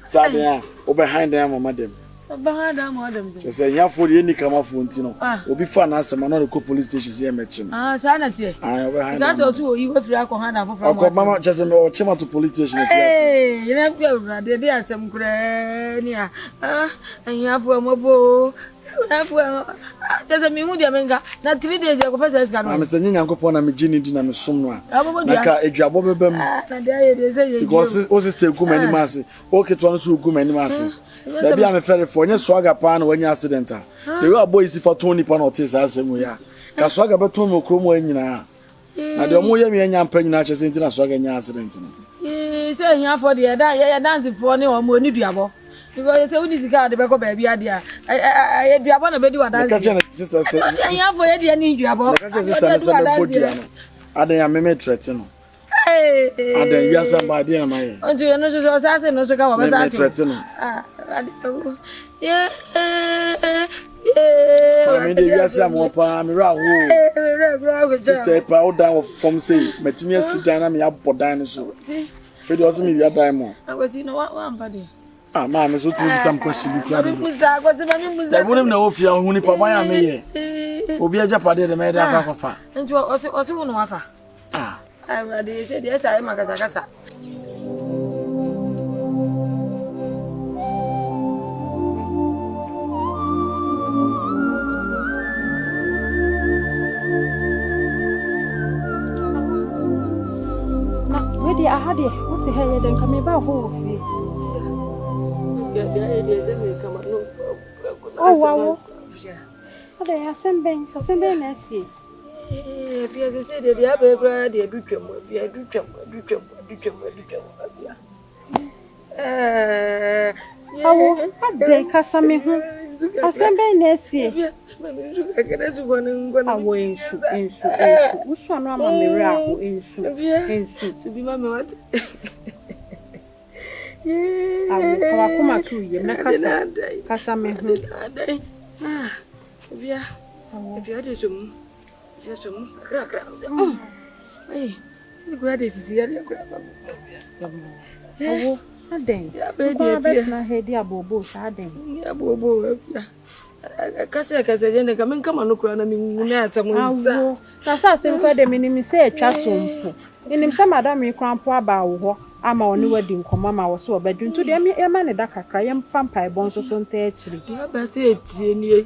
Sadia, or behind them, madam. Behind them, madam. Just say, you for any come off Fontino. Will be fun as some another police station here, mention. Sanity. That's also you have Rakohana from Mamma just a chima to police station. Hey, you have there are some grania. And you have a mobile. There's a Mimudiamenga, not 3 days ago. I'm sending Uncle Pona Mijini Dinam Sumra. A job because was still good many masses. Okay, to answer good many masses. Maybe I'm a ferry for your swagger pan when you're accidental. There are boys if I 20 pound or tis as we are. Caswaga Batumo Crumo in now. I don't know me and young penny natures into a swagger in accident. He's saying for the dancing for no more new diabo. Because it's only cigar the back of baby idea. I do want to be doing that. Sisters, I have for any need you about. I am a threaten. I then you are somebody in my. Until you know, so assassin, no cigar was threatening. Yeah, I mean, you are some more palm around. Sister, proud down from say, Matimia sit down and me up for dinosaur. If it wasn't me, you are diamond. I was in one body. Ah, ma'am, is what some question. I wouldn't know if you are only for my army. Will be a Japanese the maid of far. And you also want to offer. Ah, I already said yes, I am a Gazagasa. Ready, I had it. What's the hell? Then come about home. Oh, wow. They are sending Nessie. If you say that you have a bride, you do tremble. If you do tremble. What day, Cassamy? I send Nessie. I went to which one am I miracle to be my mother. I will come to you, Cassamy. If you had some crack. Hey, see, gratis is here. Oh, I think. Yeah, baby, my head, dear Bobo, Sadding. Yeah, Bobo. I come on, look around. I mean, that's a simple the minimum say, Chasum. In some madame, you cramp about. I'm on wedding, Mamma was so bedroom to the man that I cry and vampire bones or something. Dear Bessie, if you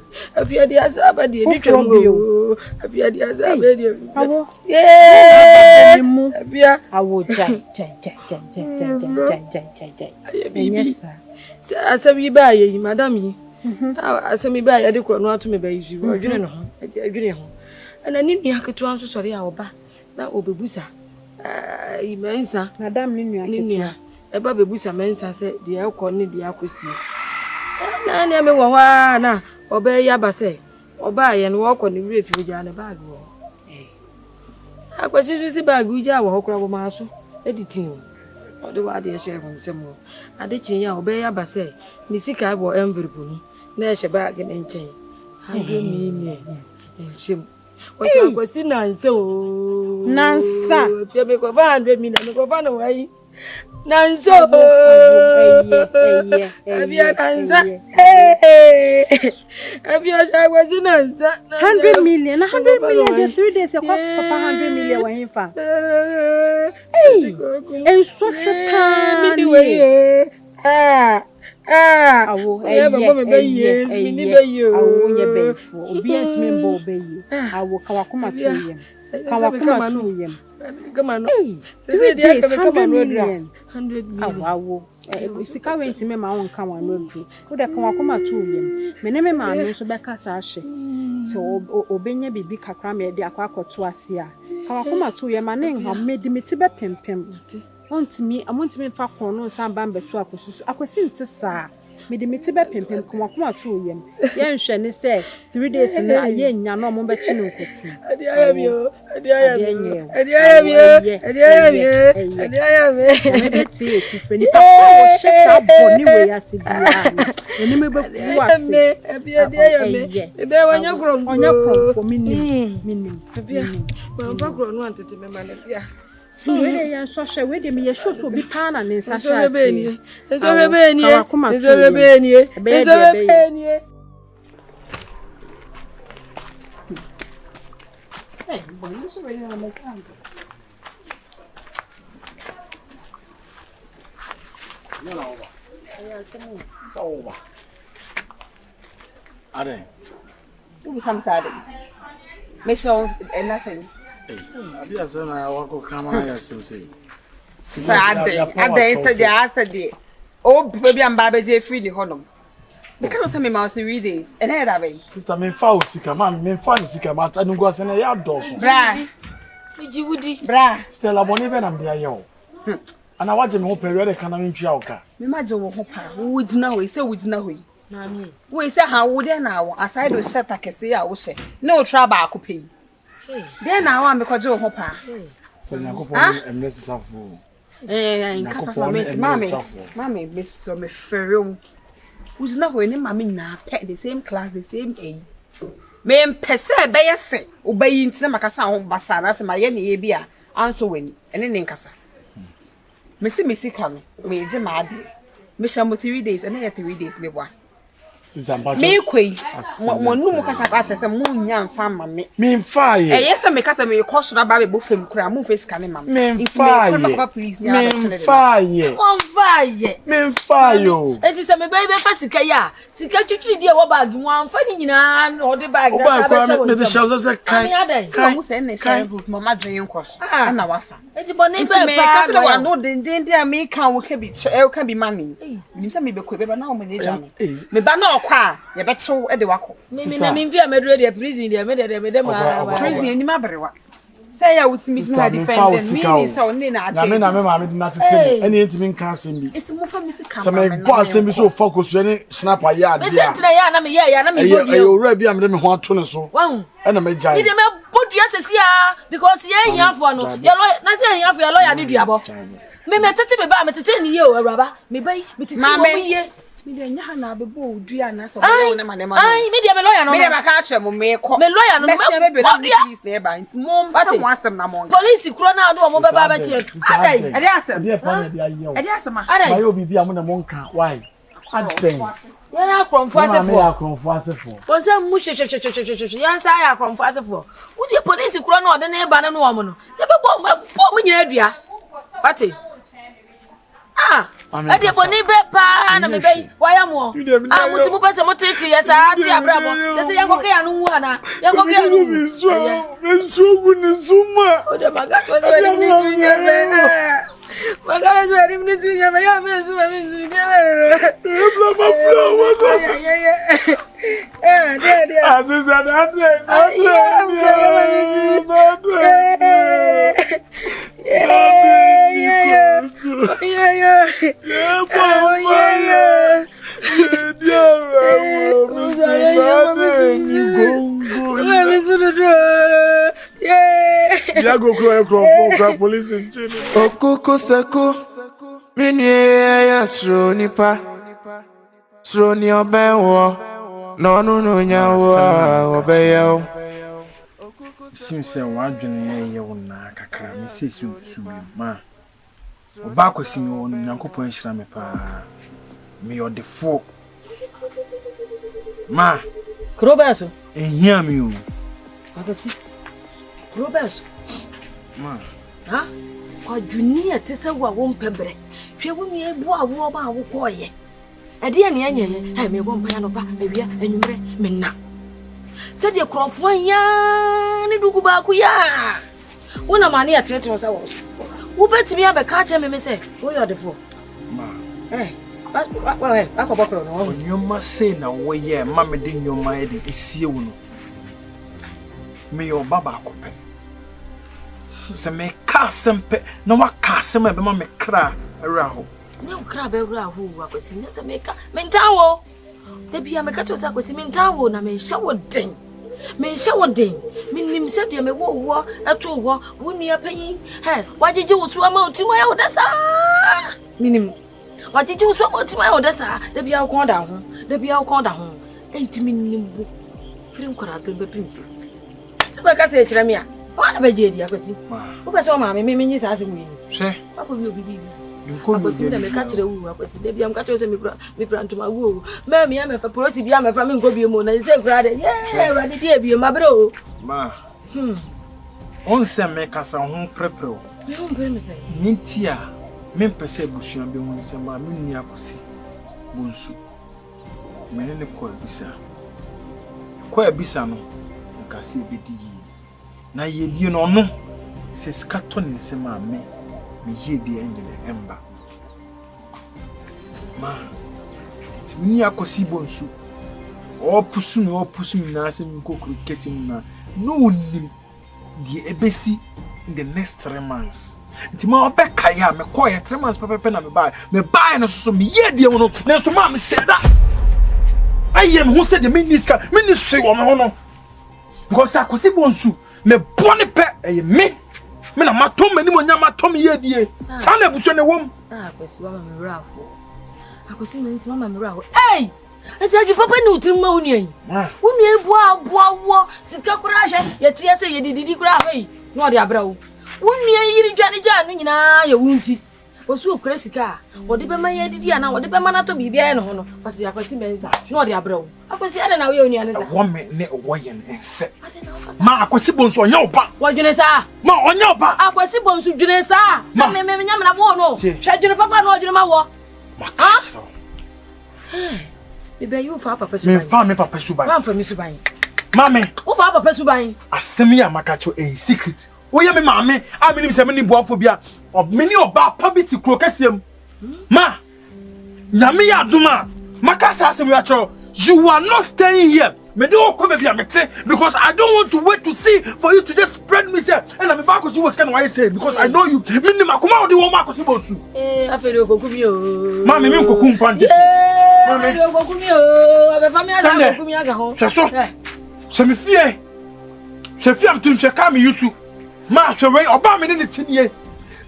had the Azabadi, if you had the Azabadi, yeah, I would yes, sir. As we buy ye, madame, as we buy a deco not to me by you, or junior, and I need me to answer sorry, our back. That will be Busa. Imensa, Madame Linia, a baby Busa Mensa said, the alcohol need the accuracy. And I mean, obey Yabase, or buy and walk on the refuge and a bag. I was a bag, we are walk over Marshall, editing. Or the word dear share on some more. I did change obey Yabase, Nissika or envelope, Nash a bag and chain. How do you mean? And shame. What you was in so Nansa, if you make 100 minutes, go run away. Nanso, have you answered? Have you was in 100 million, 100 million, 3 days of 100 million were in fact. Hey, and such a time anyway. I will obey you. I will be at member obey you. I will come to him. Come on, hey, 3 days, 100 million. 100 million. I will. If the car went to me, my own come on road through. Could I come to him? My name is man, so back as Ashe. So obey be big crammy, the aqua to us here. Come to your man, how made me to be pim. Want me, I want to make for no some bamboo to I could sing to Sir. Made me to be pim, come to him. Young Shanny said 3 days in a year, no more betting. I have you, I have you, I have you, I have you, I have you. If any shut up anyway, I see the when you're grown on your for me. we dey so hwe we dey me show so bi pa na ne nsa So rebe ni. Hey, boy, you so really understand. No. So over. Ade. Who some sad? Me show nothing. Hey, I say na wako kama ya say. Ade said oh baby am baba je freely honom. Because of me mouth 3 days. And I that way. Sister me fa osika man me fa osika mata nu go na ya doso. Bra. Miji wudi. Bra. Stella boni be na me aye o. Ana waje me ho period ka na me ntwa oka. Me maje wo ho pa. Wo gina ho, say wo gina ho. Mami. We say ha wo dey na wo aside o set akese ya wo she. Na o tra ba akopei. Dey na wo am ko je wo ho pa. Sister Yakopon emnesi safo. Nkasa fa me mami me so me ferum. Who's not when mammy na pet the same class, the same age. Me mpese be yese, obayi ntina makasa ho basa na se maye ne ye bia anso wani ene ne nkasa. Me si kan me je ma ade. Me shamo 3 days ene ye 3 days me boa. Sister Mpacho. Me kwei. Mo nu mo kasa ka se mo nya mfa ma me. Me mfa ye. Yese me kasa me ko sura ba be bo fam kura mo face kan ma. Me mfa ye. Me mfa ye. Won fa ye. Me mfa yo. Eti se me be fa sika ya. Sika twitwi die wo bag won fa ni nyina na ode bag na sa be chewo. Me the shells say kai. Mo se ne share book mama dwen nkos. Na wafa. Eti boni be pa. Me kasa wa no den dia me kan wo ka bi ka bi mani. Nim se me be kwe be na o me ne jani. Me ba na okwa ye beto e de wako me na me mvia medro de prison de me de ma prison ni ma berewa say ya wutimi na defend me ni so ni na ache na me ma me na tete ene entimi nka asem bi it's mo fa me se kama so me bo asem bi so focus ne sniper ya me sentra ya na me ya na me bodi e owura bi am de me ho ato ne so wan ena me jai me de me bodu asesi ya because ye hiafo no ye lawyer na se hiafo ye lawyer ni duabo me tete me ba me tete ni ye o awuraba me bai me tete wo me ye me de nya na be bo odua na so wo na ma ai me de me lawyer no me de ba ka atwe mo me ko me lawyer no me be police na e ba nti mo ba mo asem na mo police kuro na do mo be ba ba che adai ade asem ade pa na de ayo ade asem adai ayo bibi am na mo nka why adai ya akromfo asefo ya akromfo asefo won se mu hwehwehwehwehwe ya nsa ya akromfo asefo wo de police kuro na ode na e ba na no wo mo no de be bo mo nyina adua pati ade boni be pa na me be waya mo mutimu pese mo tete ya sa ati abrabo se yankoke ya no wu ana yankoke ya no me sugu ni Nsoma o de magato so ri ni tunya be magato so ri ni tunya be ya me Nsoma me bla bla bla de aziza Okuku seku minye ya sro nipa sro ni obenwo no no nyawo obeyo simse wadwene ye wona kakra me sesi subi ma oba kwasimi won Nyankopon hira me pa me odefo ma krobaso ehia mi o abasi krobaso ma ha kwadwuni atese wa wo mpebre hwe wo mi ebu awo ba wo koye ade ya ne anya he me bo mpa no ba awia anwumre menna se de krofo ya ne dugu ba ku ya wona mane ya tete wo sa wo wo betimi abeka che me se wo yo defo ma akobokro no nyoma sei na wo ye ma me de nyoma e de esie wo no me yo baba akope se me ka sempe na wa ka sem e be ma me kra raho ne ukra be raho wa kwesi ne se me ka mentawo de bia me ka to sa kwesi mentawo na me hyewo den minim se de me wo eto wo wunua panyin he wagege wo so ama otimo ya odasa minim wagege wo so ama otimo ya odasa de bia wo kon da ho enti minim bo firim kwara be pimsi to ba ka se kire me a Wana bejedi akwesi. Wo pese o ma me nyi sa asem yi. Hwe. Papa bi obibi. Akwesi me me ka kire wu akwesi de bia me ka kire se me fra ntoma wu. Me me ya me fa porosi bia me fa me nko bi mu na se kura de. Yeah, radi de bi ma bro. Ma. On se me kasa ho prepre o. Me ho mpere me se. Nintia. Me pese busuan bi ho se ma me nua akosi. Bonsu. Me ne ko abisa. Ko abisa no. Nka se ebedi yi. Na yedie no no. Se skato ne se ma me yedie engine emba. Ma. Timi akosi bonsu. O pusu na se mi kokuru kesi mu na. No nim the ebesi in the next 3 months. Ntima obeka ya me call 3 months pepe na me buy no so me ye die wono na so ma me sheda ayem hu se de minister wo me ho no because akosi bonsu me bone pe me na matom mani mo nya matom ye die sa na buso ne wom akosi mama me rafo akosi me nti mama me rafo hey ati aju papa ni utim ma uni yin uni ebu wo sika kura hwe ye tie se ye dididi kura hwe no ode abra wo uni yiri dwane no nyina ye wunti osu okura sika ode be ma ye didi ana ode be ma na to bibia no ho no pasi akwasi menza no ode abra wo akwasi ade na we uni anza wo me ne wo ye nse ma akwasi bonso onya oba wo dwene sa ma onya oba akwasi bonso dwene sa sa me nyam na wo no hwe dwene papa no dwene ma wo ma ka Bebe you fa papa suban. Me fa me papa suban. Fa fa mi suban. Mame, wo fa papa suban. Asemi ya makacho secret. Wo ye me mame, a me nim se me ni boafo bia. Me ni oba pa bi ti kro kasem. Ma. Nyame ya aduma. Makasa asemi ya cho. You are not staying here. Me do come bia mete because I don't want to wait to see for you to just spread me say. And I'm back to you was kind of why you say because I know you. Me ni makoma odi wo makosi bonsu. Afere okokumi o. Mame me nkoku mfanje. Mame okokumi o. Abe fami ada okokumi aga ho. Seso. Se me fie. Se fie am tun se ka me yusu. Ma se we oba me ni tinie.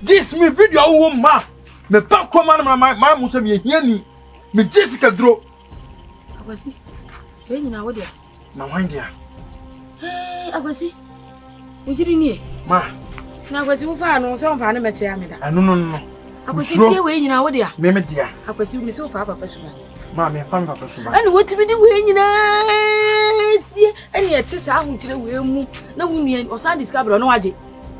This me video wo ma. Me pa koma na ma mu se me hiani. Me Jessica dro. Akwasi. We nyina wo de. Na wan dia. Akwasi. Ujiri ni. Ma. Na akwasi wo fa no se on fa na mete ameda. No. Akwasi fie we nyina wo de a. Me dia. Akwasi mi se wo fa papa suba. Ma me fa papa suba. Ani wotimi di we nyina sie ani ete sa ahunkyere we mu na wunua o san discover no waje.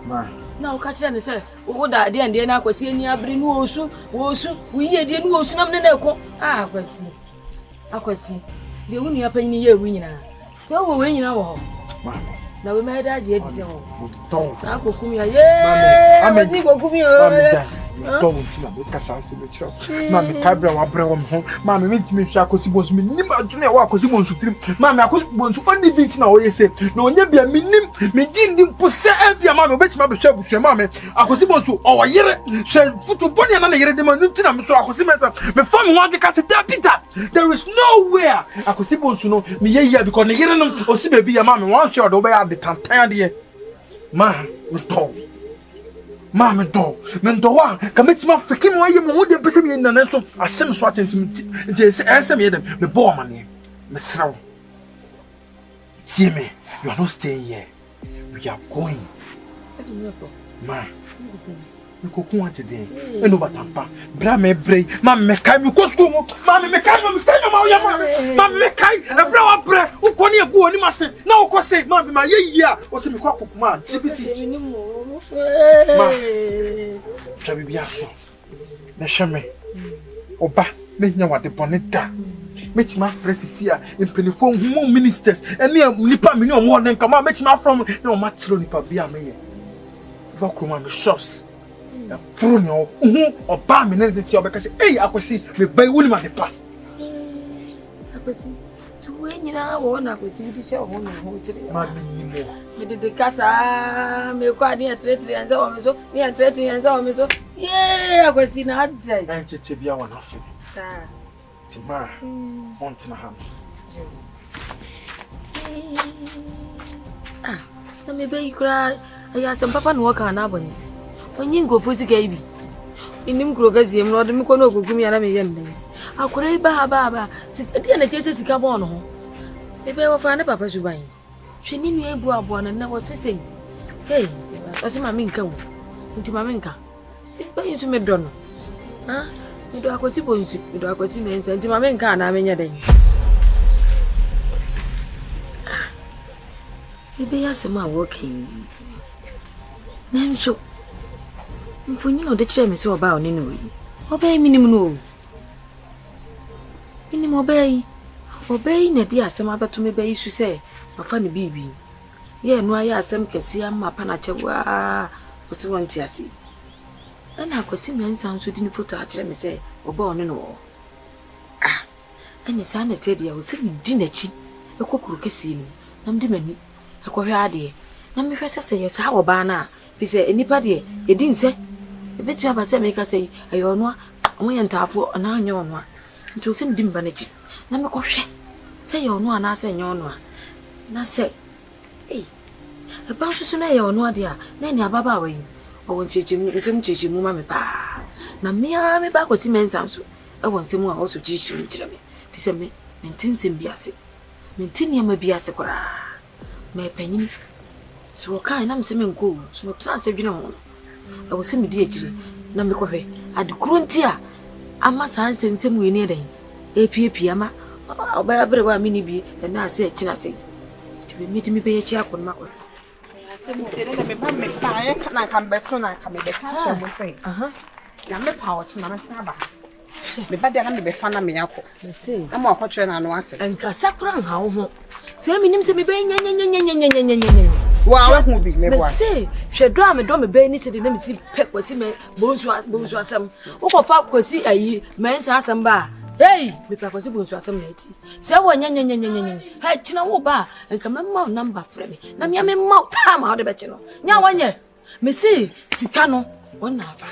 Ma. Na o ka kire ne se wo da de ande na akwasi ani abiri no osu wo yie de no osu nam ne na eko. Akwasi. De wunua panyin ye wu nyina. Se wo we nyina wo ho. Ma. Na we ma da je di se ho. To. Na kokumi ya ye. Akwasi kokumi o. Don't want to kasa se be chọ ma me kabra wa bre wo ho ma me ntimi hwa akosi bonsu me nim adune wa akosi bonsu trim ma me akosi bonsu oni binti na wo yese na onya bia me nim me gindi mposa abia ma me obetima be hwa busu ma me akosi bonsu o wo yere hwe futu boni na na yere de ma nti na me so akosi mensa me fa me wan kasa da Peter there is nowhere akosi bonsu no me ye here because ne yere no osi baby ya ma me wan hwe do be ya de tantan de ma me to Mama do, mendoa, kametima feki mo aye mo de pese mi na nso asem so atentim nti esem ye dem me bo mane me sraw tie me you are not staying here we are going ma me kokun atede eno batampa bra me brei ma me kai me ko school mo ma me kai ma oya ma me kai e bra wa bre ukoni egu oni ma se na ukọ se ma be ma ye yi a o se me kwa kokuma tibiti ma trabi biaso na hweme oba me nya wade boneta metima fresi a impelifo humo ministers ene nipa me ni omo ne nka ma metima from na o ma tro nipa bia me ye ba kuma me shops ya pro ni oba me ne tete obeka se akwasi me bai wuli ma de pa akwasi tuwe nyina wo na akwasi di che wo no ho kire ma me ni mo me de kasa me kwa ni atretre yanza wo me so ni atretre yanza wo me so ye akwasi na adai na cheche bia wa na fe Timara, on to ham. Na me be kura aya sem papa no waka na aboni. Onyi ngofo sika ibi. Inim kuro gazie m no de me kono ogugumi ya na me ye nne. Akura iba ba sika de na chese sika bo no ho. Ebe wo fa na papa suban. Hwe ni nu ebu abo na wo sese. Hey, what's my minka? Into my minka. Into me dono. Huh? You do a quasi bones, you do a quasi men, and to my minka, and I'm in your day. Maybe I am working. Name so. For you know the chair is so about anyway. Obey minimum. Minimum obey. Obey in a dear some about to me by you say, a funny baby. Yea, no, I ask some can see a mapanacha was one tiasi. And I could see men sounds within the foot at me say, or born and all. Ah, and it's an Teddy, I was saying dinner cheap, a cook casino, nam dimany, a corradi. Nam first say, yes, how bana. If you say anybody, you didn't say. A bit you have a make us say, I don't know, we and Tafo, and I know one. It was him dim vanity. Nam go say you know, and I say, no one. Na say, hey, a bunch of Sunday or no idea, Nanny Baba way. I want you to some teaching Mummy Pa. Now, me, I'm a back with cement sounds. I want someone also teaching me. If you me, maintain some biasi. Maintain your biasi. My penny. So, kind, I'm sending go, so trans of you know. I was sending dear, Namiko. At the Gruntia, I must answer some way near them. APPM, I'll buy a bit of a mini bee, and I say, Chinasi. To be meeting me by a chair on my way. I said, I come back on, I come back. I say, I'm a pouch, and I'm a snabber. The bad I'm be fun of me. I'm more fortunate and once. And Cassacran, how? Say, me names me bay. Well, I won't be me. Say, she drama don't be bay, said the name is Peck was him, bourgeois some. Oh, Pop was see a man's house and bar. Hey, me papa si bonso asem na ti. Se wo nya. Ha china wo ba, enka me ma number frɛ me. Na me me ma time how de be chi no. Nya wanye. Me si sika no, wona afa.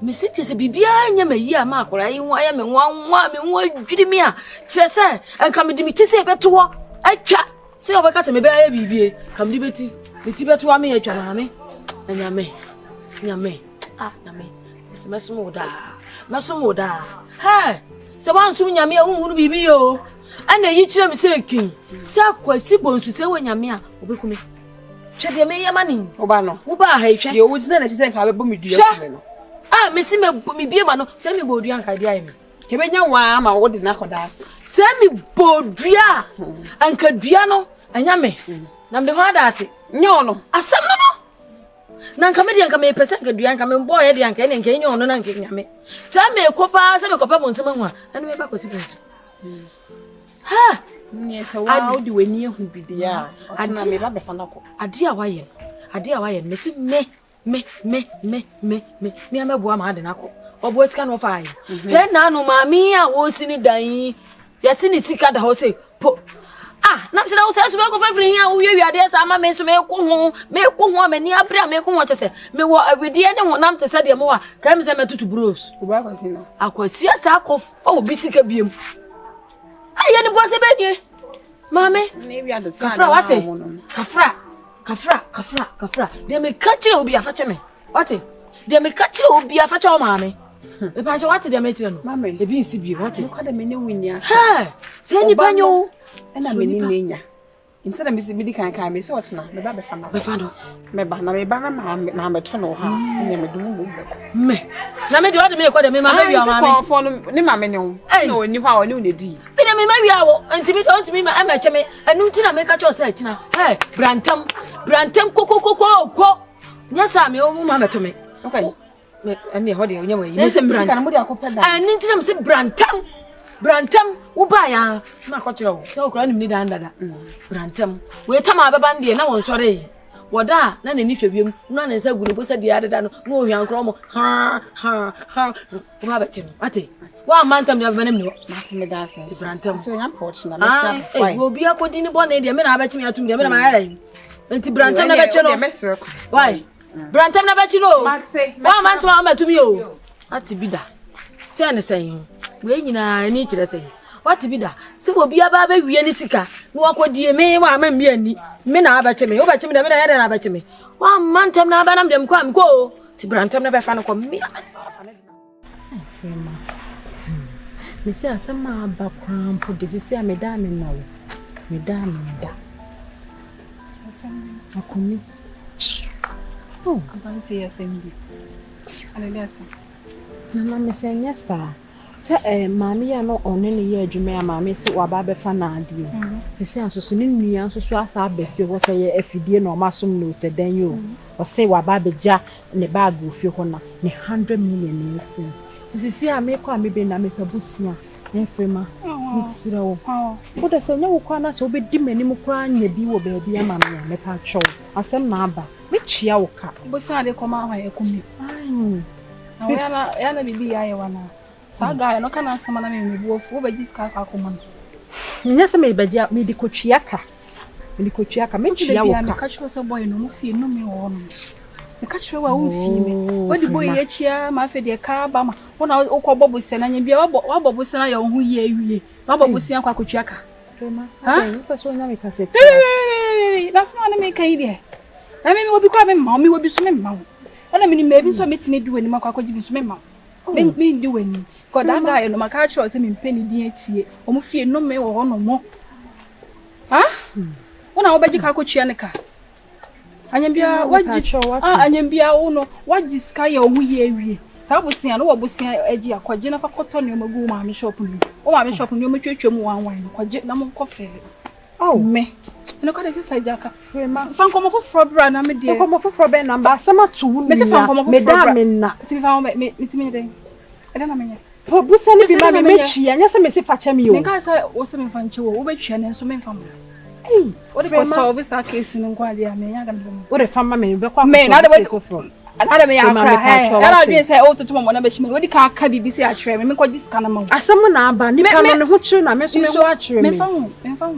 Me si ti se bibia nya me yi ama akora yi ho aya me nwa me ho adwiri me a. Kire se enka me di me ti se beto ho. Atwa. Se obeka se me be aya bibie. Kam di beti. Me ti beto wa me atwa na me. Nyame. Ah, nyame. Se mesumo da. Hey. Se wan so nyame ahunu bibi yo ana yi kire me se kin se akwasi bonsu se wo nyame a obekumi hwe de me yema ni oba no wo ba ha hwe ye wo gina na se nka be bo me dua kume no ah me si me bie ma no se me bo dua nka dia me ke be nya wa ma wo de na koda ase se me bo dua anka dua no anya me na me ho ada ase nya no asam no na nka me de nka me pese nka dua nka me bo ye de nka ne nka nya no na nka nyame se me kopa bo nsema ho a anu me ba kwasi bonsu ha yes how do we near who be there asna me ba be fana ko ade a waye me si me ameboa ma ade na ko obo sika no fa ayi he na no ma mi a wo sini dan yesi ni sika da ho say po ah na se na wo say so be ko fa firi hia wo wi ade sa ma me so me ko ho me ni abra me ko ho chese me wo awidi ne ho nam te se de mo wa ka me se me tutu bros wo ba kwasi no akwasi asa akofo obi sika biem aye ni bo se be nie mame ne wi ade kafra wate kafra de me kachire obi afa cheme wate de me kachire obi afa che o mame e pa che wate de me chire no mame e bi nsi bi wate ko de me ne wini afa ha se ni banyo na me ni nenya instead me bi kan me se otna me ba be fa no me ba na ma me to no ha ne me dumu me na me de wate me ko de me ma wi o mame fo no ni ma me ne o no ni hwa o ni o ne di bi de me ma wi awo enti bi don't me ma e cheme enu nti na me ka che o se atina hey brantam ko nya sa me o mu ma meto me okay me ene ho de nya wa yi me se brantam mo de akopeda ani nti na me se brantam wo ba ya na ko kire wo se okra ni mi da ndada brantam we tama abeba ndie na won sore woda na nani hwebiem na nsa gunu bo se de adada no na ohwan kro mo ha wo ba chim ate wa mantam de abeba ni mati me da se brantam so nya porch na me sa why wo bi akodi ni bo na de me na ba chim ya tum de me na ma yara yi enti brantam na be chi no why brantam na be chi no wa mantam ma tumi o ati bida se ane sen we nyina ni kire sen wati bida se obi aba ba wie ni sika no akodie me wa ma mi ani me na aba cheme wo ba cheme de me na ya de na aba cheme wa mantam na aba nam dem ko ti brantam na be fa no ko mi me se asama aba kwampo de sisi ameda me na wo meda asama akomi Oh, I don't see a same. And yes, Mamma saying yes, sir. Say, Mammy, I know on any year, Jimmy, Mammy, so Wababe Fanadi. The sense of Sunni and so as I bet you was a if you didn't know Massum no said then you, or say Wababe Ja and the bag of your honor, 100 million. To see, I make one maybe I make a busia, and Frema, Miss Row. What I say, no corner so be dim any more crying, ye be will be a mamma, make her show. I some number, which Yauka. But I come out, I come. Yana bibi ya yewana. Saga no kana asema na me bu ofu obagisa ka akoma. Nyasa me bagia me dikochiaka. Me dikochiaka me chia wo ka. Me kachiro se boy no mu fie no me wo no. Me kachiro wa wo fie me. Wodi boy ye chia ma fe de ka ba ma. Wona ukọ bobo se na nyebia wa bobo se na ye ho ye awie. Wa bobo se akwa kochiaka. Fema. Ha? Peso nya me kasete. That's why na me kai de. Na me obi kwa me ma me obi so me ma. And I mean, maybe so meet me do any more cockroaches, mamma. Me do any. God, that guy, no, my catcher was in penny DT, or fear no me or no more. Huh? When I'll bet you cockroachianica. I am bia what you show, I am bia ono, what this sky or we. So I was saying, I was saying, Eddie, a quadrina for cotton, you go, mammy shopping. Oh, I'm shopping, you make your one wine, quadrina coffee. Oh, me. No ka dey say jaka frema fan komo fo bra na me de komo fo be na ba sama tu me se fan komo fo me da me na ti fan me ti me dey e da na me nya po busa ni bi ma me twia nya se me se fa cha me o me ka say wo se me fa nche wo be twia ne so me fa mo eh wo de ko solve sa case ni kwa dia me nya da me wo de fa ma me be kwa me na de wo ana me ya kra na bi say o to mo na be chime wo di ka ka bibi se a kire me ko ji scan ma asem na aba ni ka no ne ho kire na me so me ho a kire me fa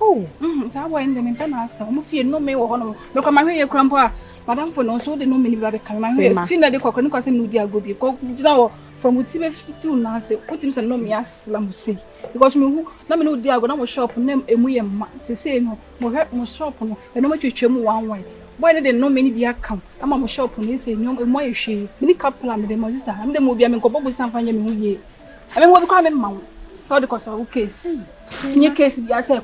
oh, that way in the Mentanasa, Mufia no me or honor. Look at my way, Crampa, Madame for no so the no many baby come. I feel that the cocoon was a new dear good because from which 52 Nancy, put him some no me as Lamusi. Because me who, no me no dear, but I was shop name a way to say no, more hurt more shop and no much you chum one way. Why did no many dear come? I'm a shop and they say no more she, many couple and the Mozista, and the movie I'm going to find you. I mean, what come in mount. So the cause of case. In your case, I say,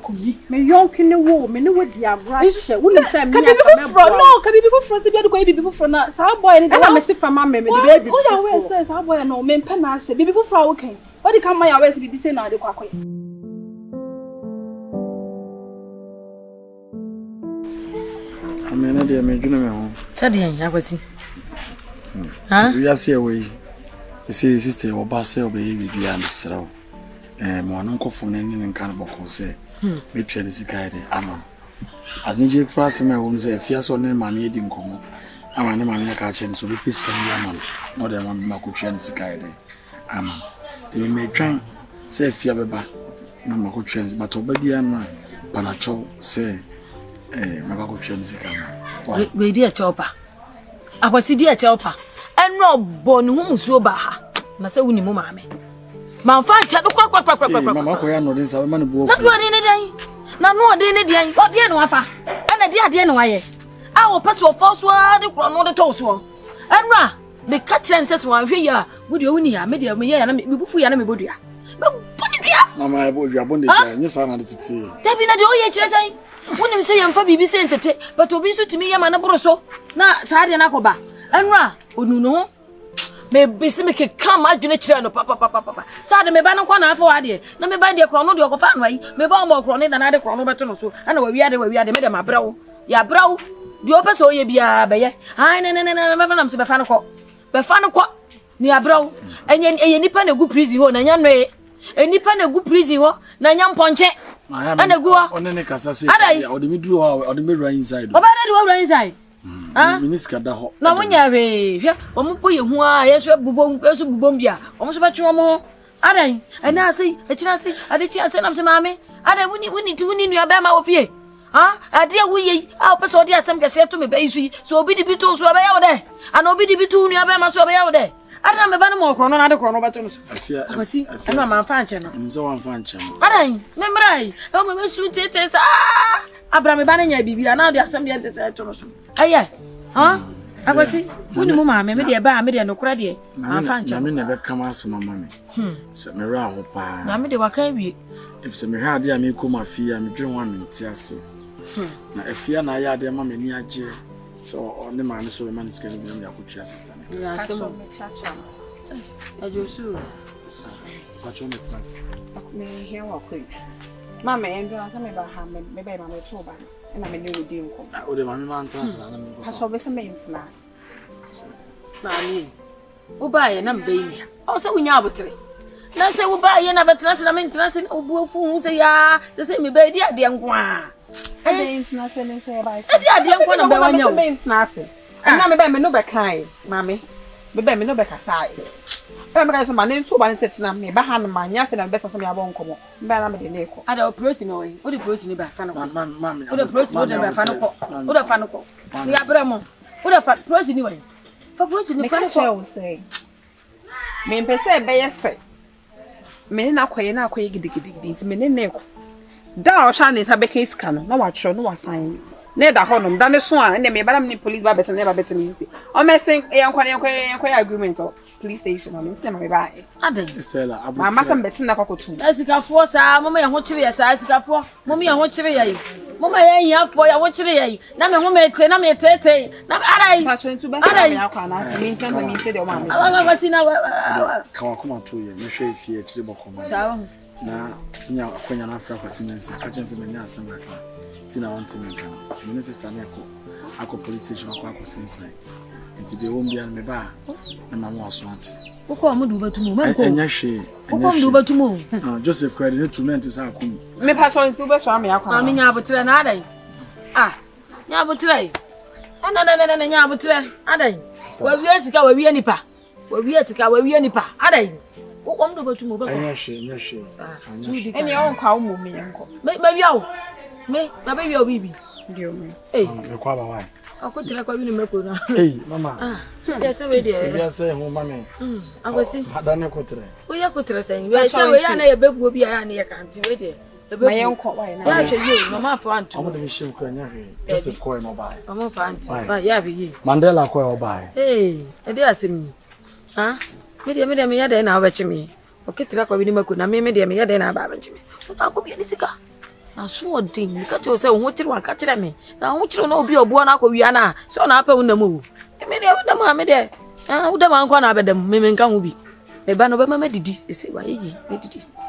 me young in the war, me know what the abrash, wouldn't say me. No, can be before France, if you had to go before France, our boy, and I'm a sick from my baby. Oh, yeah, says our boy, no, men penance, before Frau came. What did come my way to be the same now? The quack. I mean, I did make you know. Saturday, I was. Huh? We are see away. You see, sister, or Bassel, baby, be answered. Mo anko fo na nene kan boko se me twa ne sika de ama azinje frase me wo se afia so ne ma ne edi nkomo ama ne ma ne ka che so be piska ni ama no de ma ko twa ne sika de ama te me twan se afia beba na ma ko twa but obadi ama panacho se ma ba ko twa ne sika ma we di a chopa akwasi di a chopa eno bo ne hu musuo ba ha na se wuni mu maame Manfa cha no kwa mama ko ya no den sa ma ne bo na do de ne dan na no de ne dan o de no afa ana de ade no waye a wo pese o forso de kro no de to so enra me ka kire nse so anhwe ya wo de woni ya me de me ya na me bufu ya na me bodua me boni dua mama e bodua bonde ja nyesa na de tete da bi na de o ye kire sai woni se yemfa bibi se ntete but obi so timi ya ma na boroso na sa de na koba enra onu no me bisi me ke kam adwene kire no papa sa de me ba no kwa na afa wade na me ba de kro no de okofa no yi me ba mo kro ne na de kro no beto no so ana wa wiade me de mabrawo ya brawo de opese oye bia beye ai ne me fa nam se be fa no ko ni abrawo enye nipa na gu prison ho na nya no nipa na gu prison ho na nya mponche ana gu ho one ne kasa se o de me duro ho o de me run inside o ba de wo run inside Miniska da ho. Na wonya we, hwe, omo po ye hu a yeso bubom bia. Omo so betwe omo. Adan, ana sei, akina sei, ade chi ase nam se maame. Adan wuni nua ba ma wo fie. Ha? Ade wuye, a opese ode asem kese to me ba isu. So obi di bitu so ba ya wo de. Ana obi di bitu nua ba ma so ba ya wo de. Adan me ba no mo kro no na de kro no beto no so. Akwasi, ana ma fa nche no. Nzo wa fa nche no. Adan, me mrai, o me su tete sa. Abra me ba na nya bibia na de asem de ente se to no so. Aye. Ha? Akwasi, woni mu maame me de ba me de no kura de. Afa nche. Na me ne be kama asema mame. Se me ra ho pa. Na me de waka wie. If se me ha ade a me ko ma fie a me dwen wa me nti ase. Na afia na ya ade ma me ni age. So on the man so man is going to be a good sister. Yeah, some Chacha. I just But you trans. Me here walk quick. Mama, and I me ba ha me be ma me to ba. And I me new deal ko. O de mami man trans na me. Ha so be some maintenance. Mami. Wo ba ye na mbe ni. O se wunya abotre. Na se wo ba ye na betrans na maintenance na obu ofu hu se ya se me ba di ade nko a. Maintenance ne se ba. Ade ade nko na be wanya wo. Maintenance. And na me ba me no be kai, mami. Me ba me no be kasai. E me ka se ma ne ntu ba ne set na me ba ha no ma nya fe na be sa me abon komo. Me ba na me de ne ko. Ada protein no we. Wo de protein ba fa no ko. Mami. Wo de protein wo de ba fa no ko. Wo de fa no ko. Ya bra mo. Wo de fa protein ni we. Fa protein ni fa no ko. Me mpese be yese. Me na akoye gidigidi nti me ne ko. Da o sha ne sa be case kan na wa tro no wa sign. Ne da honom da ne so a ne me ba na me police ba be ne ba be me nti. O me sen yankwa agreement o police station o nti na me ba e. Adan. Stella abu. Mama sam be na kwakotu. Asikafo sa mama ya ho kire ya sa asikafo. Mama ya ho kire ya yi. Mama ya yi afo ya ho kire ya yi. Na me ho mete na me tete. Na arai. Pa so ntu be sa me akwa na sa me nti na me nti de o ma me. Ala wasina Kawa kuma to ye me hwe fie kire bokoma. sawa. Na nya akwanya na afra kwasimense agency me nya asem aka. Tina want me kan. Timi sister me ako police station ako sinsan. Nti de wo mbia me ba na mama aso ante. Uko amudu batumu manko. Enya hwe. Uko amudu batumu. Joseph credit ne tument sa akumi. Me pa so ntu be so me akwa. Mami nya abotre na adai. Nya abotre. Na nya abotre adai. Wa wiye sika wa wiye nipa. Wa wiye sika wa wiye nipa adai. Uko amudu batumu ba. Enya hwe. Eni o nkwa wo mu me yanko. Me wiya o. Me baba wiya o bibi. Ndio me. Me kwa ba wai. Akotira kwa bini meko na. Mama. Yes, we dey. Yes, say ho mama. Akwasi. Hadane kotre. We ya kotra say. We say we ya na ye bebu obi ya na ye kanti we dey. Ma yanko wa na. Ya hwe ye mama fa antu. Omo de mi shim kwa nya hwe. Joseph ko no bai. Mama fa antu. Ba ya bi ye. Mandela ko o bai. E dey asem. Me dey me ya dey na abachi me. Oketira kwa bini meko na me dey me ya dey na abachi me. Una ko bi ni sika. Na so odin ka to say wo kire wa ka kire me. Na wo kire na obi obo na akọ wi na. So na apa wo na mu. Me dey wo da ma me dey. Wo da ma nkwa na abedam me nka ho bi. Me ba no be ma didi. E say wa ye me didi.